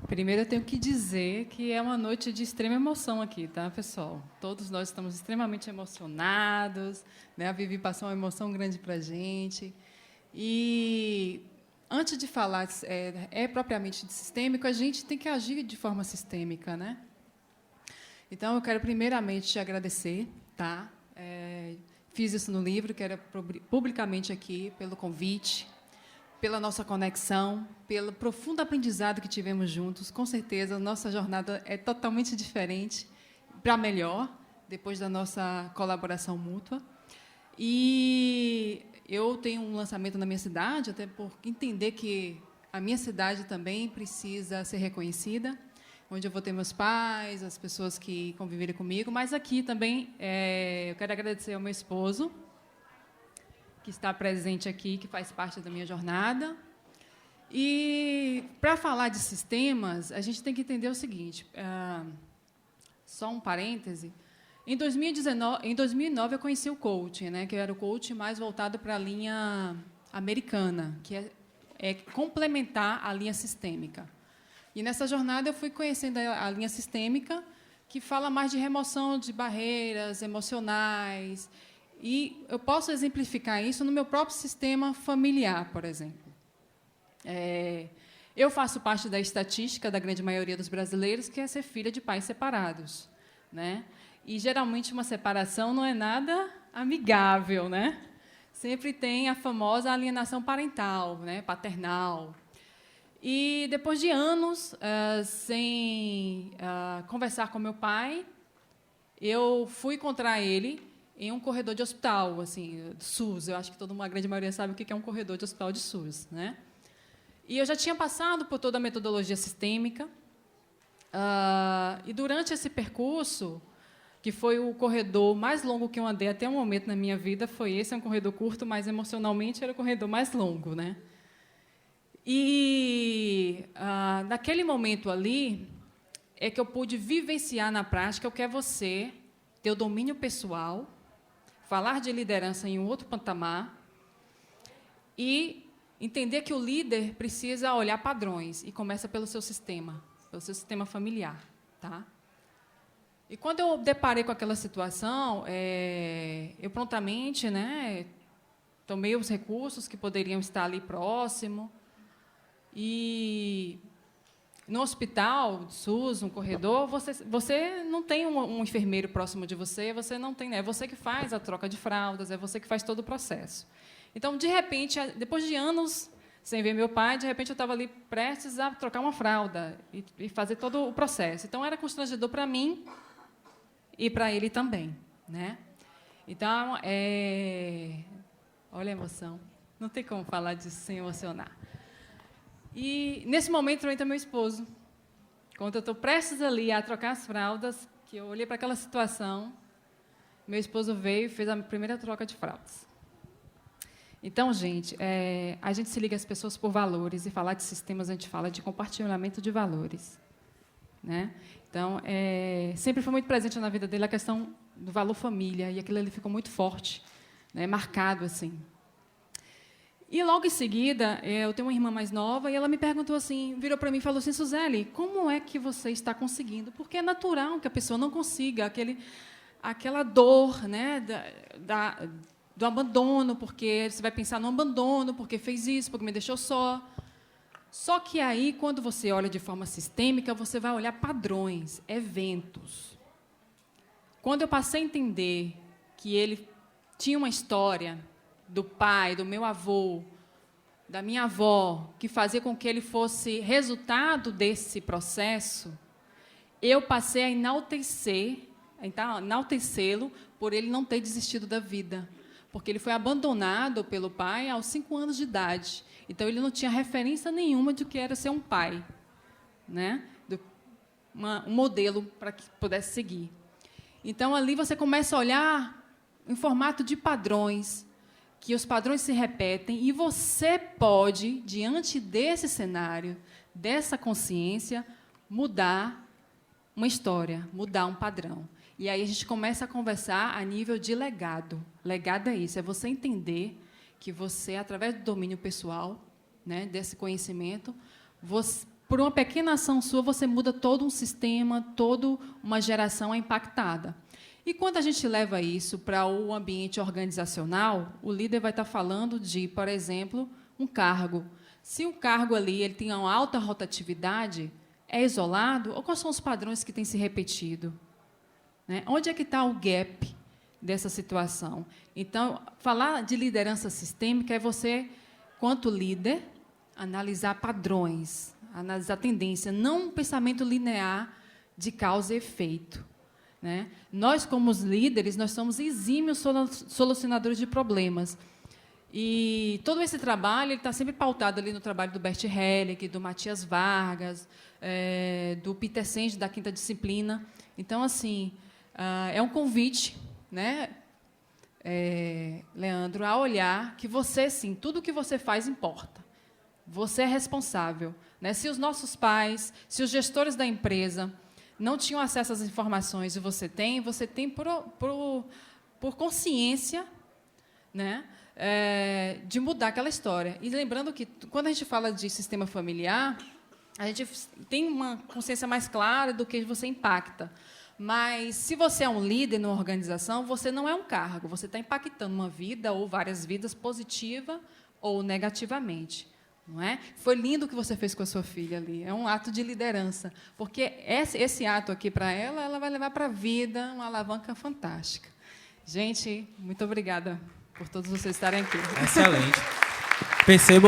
Primeiro, eu tenho que dizer que é uma noite de extrema emoção aqui, tá, pessoal? Todos nós estamos extremamente emocionados, né? A Vivi passou uma emoção grande para a gente. E, antes de falar propriamente de sistêmico, a gente tem que agir de forma sistêmica, né? Então, eu quero, primeiramente, te agradecer, tá? Fiz isso no livro, quero publicamente aqui, pelo convite, pela nossa conexão, pelo profundo aprendizado que tivemos juntos. Com certeza, a nossa jornada é totalmente diferente, para melhor, depois da nossa colaboração mútua. E eu tenho um lançamento na minha cidade, até por entender que a minha cidade também precisa ser reconhecida, onde eu vou ter meus pais, as pessoas que conviverem comigo, mas aqui também eu quero agradecer ao meu esposo, que está presente aqui, que faz parte da minha jornada. E, para falar de sistemas, a gente tem que entender o seguinte, só um parêntese, em 2009 eu conheci o coaching, né, que era o coaching mais voltado para a linha americana, que é complementar a linha sistêmica. E, nessa jornada, eu fui conhecendo a linha sistêmica, que fala mais de remoção de barreiras emocionais. E eu posso exemplificar isso no meu próprio sistema familiar, por exemplo. Eu faço parte da estatística da grande maioria dos brasileiros, que é ser filha de pais separados, né? E, geralmente, uma separação não é nada amigável, né? Sempre tem a famosa alienação parental, né? Paternal. E, depois de anos sem conversar com meu pai, eu fui encontrar ele em um corredor de hospital, assim, SUS. Eu acho que a grande maioria sabe o que é um corredor de hospital de SUS, né? E eu já tinha passado por toda a metodologia sistêmica. E, durante esse percurso, que foi o corredor mais longo que eu andei até o momento na minha vida, foi esse, é um corredor curto, mas, emocionalmente, era o corredor mais longo, né? E, naquele momento ali, é que eu pude vivenciar na prática o que é você ter o domínio pessoal, falar de liderança em um outro patamar e entender que o líder precisa olhar padrões e começa pelo seu sistema familiar, tá? E, quando eu deparei com aquela situação, eu prontamente, né, tomei os recursos que poderiam estar ali próximo. E, no hospital, SUS, um corredor, você não tem um enfermeiro próximo de você, você não tem, é você que faz a troca de fraldas, é você que faz todo o processo. Então, de repente, depois de anos sem ver meu pai, de repente eu estava ali prestes a trocar uma fralda e fazer todo o processo. Então, era constrangedor para mim e para ele também, né? Então, olha a emoção. Não tem como falar disso sem emocionar. E, nesse momento, também está meu esposo. Quando eu estou prestes ali a trocar as fraldas, que eu olhei para aquela situação, meu esposo veio e fez a primeira troca de fraldas. Então, gente, a gente se liga às pessoas por valores, e falar de sistemas, a gente fala de compartilhamento de valores, né? Então, sempre foi muito presente na vida dele a questão do valor família, e aquilo ali ficou muito forte, né, marcado, assim. E, logo em seguida, eu tenho uma irmã mais nova, e ela me perguntou assim, virou para mim e falou assim, Suzeli, como é que você está conseguindo? Porque é natural que a pessoa não consiga, aquela dor, né, do abandono, porque você vai pensar no abandono, porque fez isso, porque me deixou só. Só que aí, quando você olha de forma sistêmica, você vai olhar padrões, eventos. Quando eu passei a entender que ele tinha uma história do pai, do meu avô, da minha avó, que fazia com que ele fosse resultado desse processo, eu passei a enaltecê-lo por ele não ter desistido da vida, porque ele foi abandonado pelo pai aos 5 anos de idade. Então, ele não tinha referência nenhuma de que era ser um pai, né? Um modelo para que pudesse seguir. Então, ali você começa a olhar em formato de padrões, que os padrões se repetem, e você pode, diante desse cenário, dessa consciência, mudar uma história, mudar um padrão. E aí a gente começa a conversar a nível de legado. Legado é isso, é você entender que você, através do domínio pessoal, né, desse conhecimento, por uma pequena ação sua, você muda todo um sistema, toda uma geração é impactada. E quando a gente leva isso para o ambiente organizacional, o líder vai estar falando de, por exemplo, um cargo. Se o cargo ali ele tem uma alta rotatividade, é isolado, ou quais são os padrões que têm se repetido? Né? Onde é que está o gap dessa situação? Então, falar de liderança sistêmica é você, quanto líder, analisar padrões, analisar tendência, não um pensamento linear de causa e efeito. Né? Nós, como os líderes, nós somos exímios solucionadores de problemas. E todo esse trabalho está sempre pautado ali no trabalho do Bert Hellick, do Matias Vargas, do Peter Senge, da Quinta Disciplina. Então, assim, é um convite, né, Leandro, a olhar que você, sim, tudo que você faz importa. Você é responsável. Né? Se os nossos pais, se os gestores da empresa não tinham acesso às informações e você tem por consciência, né, de mudar aquela história. E lembrando que, quando a gente fala de sistema familiar, a gente tem uma consciência mais clara do que você impacta. Mas, se você é um líder numa organização, você não é um cargo, você está impactando uma vida ou várias vidas, positiva ou negativamente. Não é? Foi lindo o que você fez com a sua filha ali. É um ato de liderança, porque esse ato aqui, para ela vai levar para a vida uma alavanca fantástica. Gente, muito obrigada por todos vocês estarem aqui. Excelente. Percebam